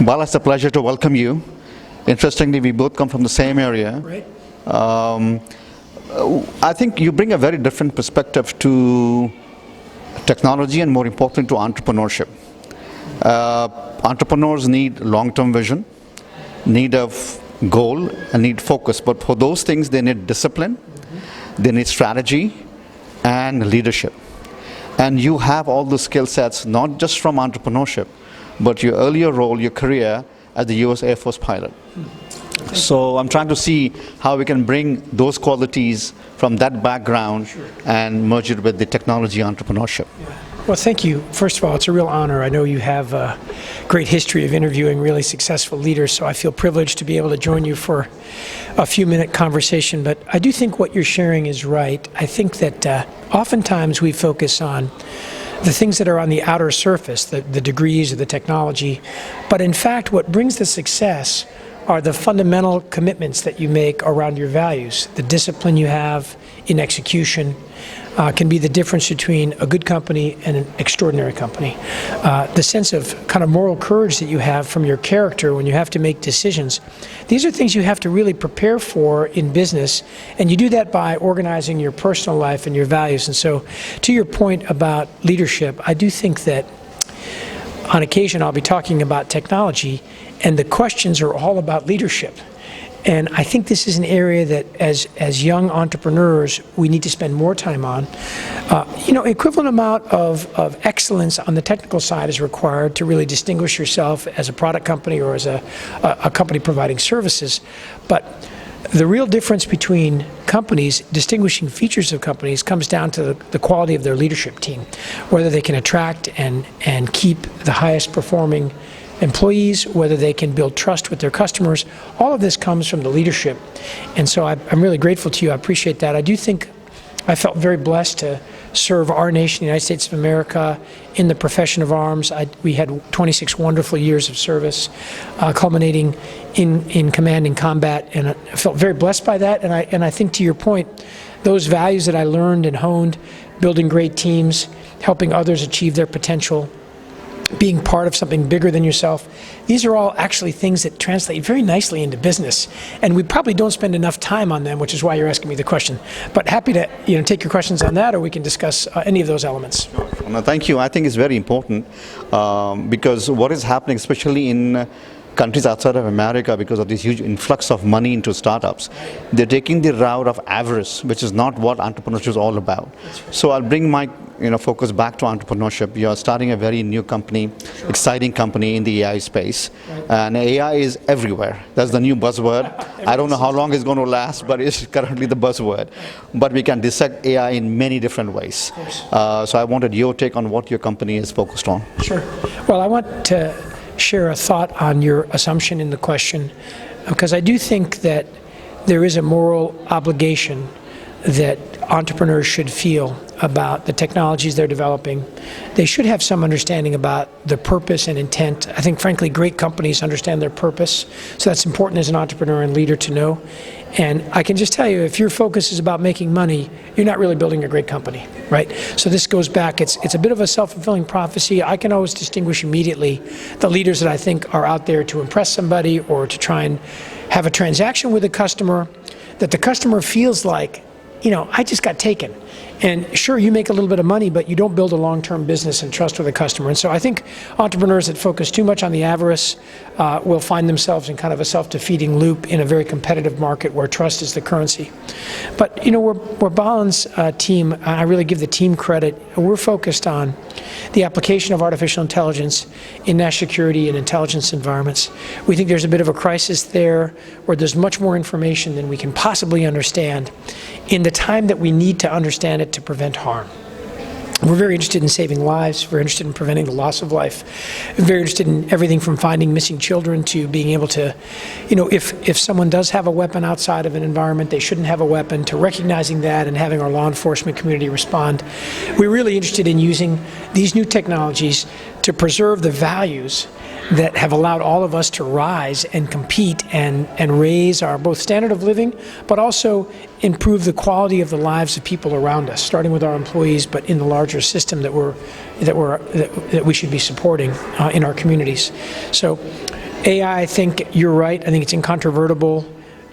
Bala, it's a pleasure to welcome you. Interestingly, we both come from the same area. Right. I think you bring a very different perspective to technology and, more importantly, to entrepreneurship. Entrepreneurs need long-term vision, need a goal, and need focus. But for those things, they need discipline, they need strategy, and leadership. And you have all the skill sets, not just from entrepreneurship, but your earlier role, your career as the US Air Force pilot. So I'm trying to see how we can bring those qualities from that background and merge it with the technology entrepreneurship. Well, thank you. First of all, it's a real honor. I know you have a great history of interviewing really successful leaders, so I feel privileged to be able to join you for a few-minute conversation. But I do think what you're sharing is right. I think that oftentimes we focus on the things that are on the outer surface, the degrees or the technology. But in fact, what brings the success are the fundamental commitments that you make around your values. The discipline you have in execution can be the difference between a good company and an extraordinary company. The sense of kind of moral courage that you have from your character when you have to make decisions. These are things you have to really prepare for in business, and you do that by organizing your personal life and your values. And so, to your point about leadership, I do think that on occasion I'll be talking about technology, and the questions are all about leadership. And I think this is an area that, as young entrepreneurs, we need to spend more time on. Equivalent amount of excellence on the technical side is required to really distinguish yourself as a product company or as a company providing services. But the real difference between companies, distinguishing features of companies, comes down to the quality of their leadership team, whether they can attract and keep the highest performing employees, whether they can build trust with their customers. All of this comes from the leadership. And so I'm really grateful to you. I appreciate that. I do think I felt very blessed to serve our nation, the United States of America, in the profession of arms. We had 26 wonderful years of service, culminating in command and combat, and I felt very blessed by that. And I think, to your point, those values that I learned and honed, building great teams, helping others achieve their potential, being part of something bigger than yourself, these are all actually things that translate very nicely into business. And we probably don't spend enough time on them, which is why you're asking me the question. But happy to take your questions on that, or we can discuss any of those elements. No, thank you. I think it's very important because what is happening, especially in countries outside of America, because of this huge influx of money into startups, they're taking the route of avarice, which is not what entrepreneurship is all about. So I'll bring my focus back to entrepreneurship. You're starting a very new company, exciting company in the AI space, and AI is everywhere. That's the new buzzword. I don't know how long it's going to last, but it's currently the buzzword. But we can dissect AI in many different ways. So I wanted your take on what your company is focused on. Sure. Well, I want to share a thought on your assumption in the question, because I do think that there is a moral obligation that entrepreneurs should feel about the technologies they're developing. They should have some understanding about the purpose and intent. I think, frankly, great companies understand their purpose, so that's important as an entrepreneur and leader to know. And I can just tell you, if your focus is about making money, you're not really building a great company, right? So this goes back, it's a bit of a self-fulfilling prophecy. I can always distinguish immediately the leaders that I think are out there to impress somebody or to try and have a transaction with a customer that the customer feels like, I just got taken. And sure, you make a little bit of money, but you don't build a long-term business and trust with a customer. And so I think entrepreneurs that focus too much on the avarice will find themselves in kind of a self-defeating loop in a very competitive market where trust is the currency. But we're Balan's team, I really give the team credit. We're focused on the application of artificial intelligence in national security and intelligence environments. We think there's a bit of a crisis there where there's much more information than we can possibly understand in the time that we need to understand it to prevent harm. We're very interested in saving lives, very interested in preventing the loss of life, very interested in everything from finding missing children to being able to, if someone does have a weapon outside of an environment, they shouldn't have a weapon, to recognizing that and having our law enforcement community respond. We're really interested in using these new technologies to preserve the values that have allowed all of us to rise and compete and raise our both standard of living, but also improve the quality of the lives of people around us, starting with our employees, but in the larger system that we should be supporting in our communities. So AI, I think you're right. I think it's incontrovertible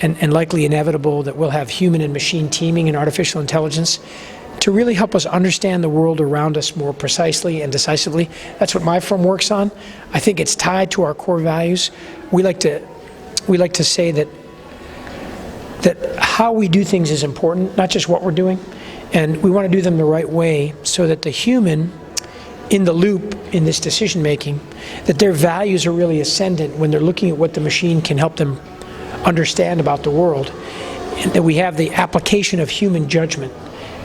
and likely inevitable that we'll have human and machine teaming in artificial intelligence to really help us understand the world around us more precisely and decisively. That's what my firm works on. I think it's tied to our core values. We like to say that how we do things is important, not just what we're doing, and we want to do them the right way so that the human in the loop in this decision making, that their values are really ascendant when they're looking at what the machine can help them understand about the world, and that we have the application of human judgment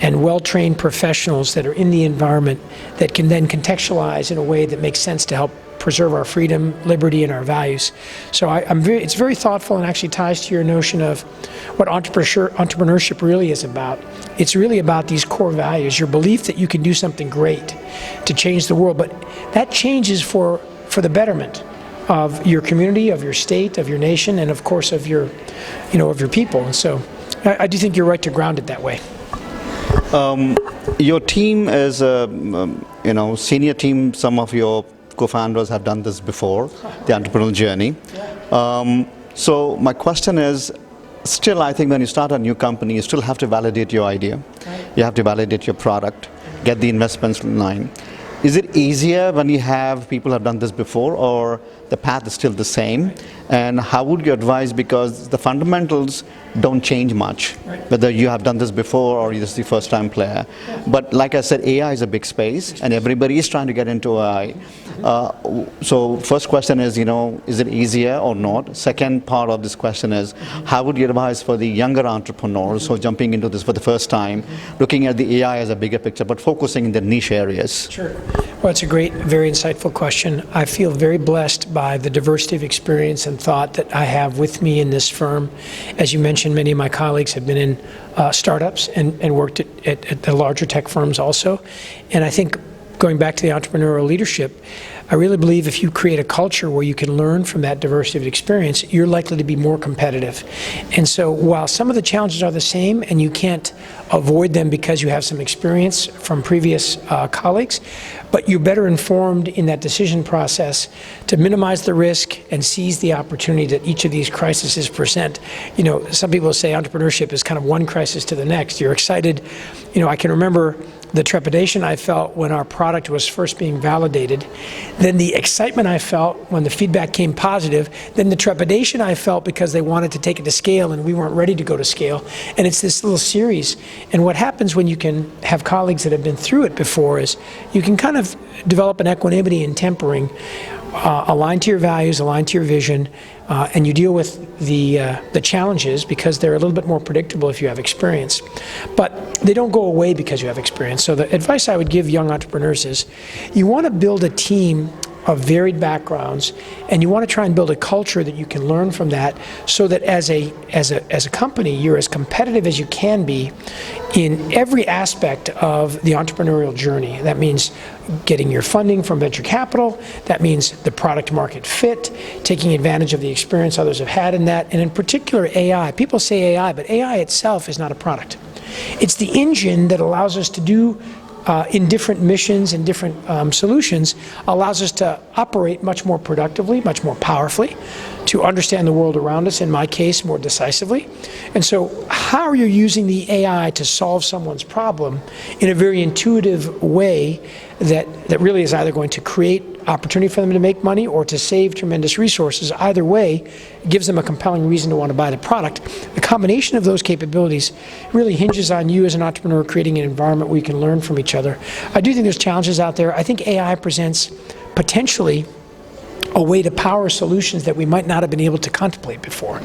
and well-trained professionals that are in the environment that can then contextualize in a way that makes sense to help preserve our freedom, liberty, and our values. So it's very thoughtful and actually ties to your notion of what entrepreneurship really is about. It's really about these core values, your belief that you can do something great to change the world, but that change is for the betterment of your community, of your state, of your nation, and of course of your people. And so I do think you're right to ground it that way. Your team is a senior team. Some of your co-founders have done this before, the entrepreneurial journey. So my question is, still I think when you start a new company, you still have to validate your idea. You have to validate your product, get the investments in line. Is it easier when you have people have done this before, or the path is still the same? And how would you advise, because the fundamentals don't change much, whether you have done this before or you're just the first time player. But like I said, AI is a big space and everybody is trying to get into AI. So first question is, is it easier or not? Second part of this question is, how would you advise for the younger entrepreneurs who are jumping into this for the first time, looking at the AI as a bigger picture, but focusing in the niche areas? Sure. Well, it's a great, very insightful question. I feel very blessed by the diversity of experience and thought that I have with me in this firm. As you mentioned, many of my colleagues have been in startups and worked at the larger tech firms also. And I think going back to the entrepreneurial leadership, I really believe if you create a culture where you can learn from that diversity of experience, you're likely to be more competitive. And so while some of the challenges are the same and you can't avoid them because you have some experience from previous colleagues, but you're better informed in that decision process to minimize the risk and seize the opportunity that each of these crises present. Some people say entrepreneurship is kind of one crisis to the next. You're excited. I can remember the trepidation I felt when our product was first being validated, then the excitement I felt when the feedback came positive, then the trepidation I felt because they wanted to take it to scale and we weren't ready to go to scale. And it's this little series. And what happens when you can have colleagues that have been through it before is you can kind of develop an equanimity in tempering, aligned to your values, aligned to your vision, and you deal with the challenges because they're a little bit more predictable if you have experience. But they don't go away because you have experience. So the advice I would give young entrepreneurs is you want to build a team of varied backgrounds, and you want to try and build a culture that you can learn from that, so that as a company, you're as competitive as you can be in every aspect of the entrepreneurial journey. That means getting your funding from venture capital. That means the product market fit, taking advantage of the experience others have had in that, and in particular AI. People say AI, but AI itself is not a product. It's the engine that allows us to do in different missions and different solutions, allows us to operate much more productively, much more powerfully, to understand the world around us, in my case, more decisively. And so how are you using the AI to solve someone's problem in a very intuitive way that really is either going to create opportunity for them to make money or to save tremendous resources? Either way, gives them a compelling reason to want to buy the product. The combination of those capabilities really hinges on you as an entrepreneur creating an environment where you can learn from each other. I do think there's challenges out there. I think AI presents potentially a way to power solutions that we might not have been able to contemplate before.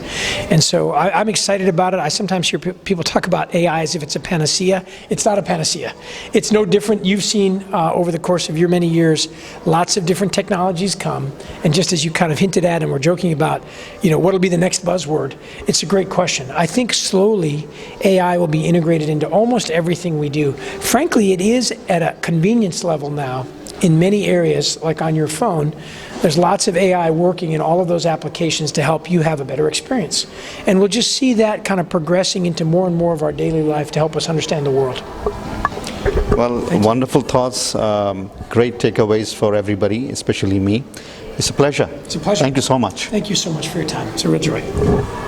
And so I'm excited about it. I sometimes hear people talk about AI as if it's a panacea. It's not a panacea. It's no different. You've seen over the course of your many years, lots of different technologies come. And just as you kind of hinted at and we're joking about, what'll be the next buzzword? It's a great question. I think slowly AI will be integrated into almost everything we do. Frankly, it is at a convenience level now in many areas, like on your phone. There's lots of AI working in all of those applications to help you have a better experience. And we'll just see that kind of progressing into more and more of our daily life to help us understand the world. Well, wonderful thoughts, great takeaways for everybody, especially me. It's a pleasure. It's a pleasure. Thank you so much. Thank you so much for your time. It's a real joy.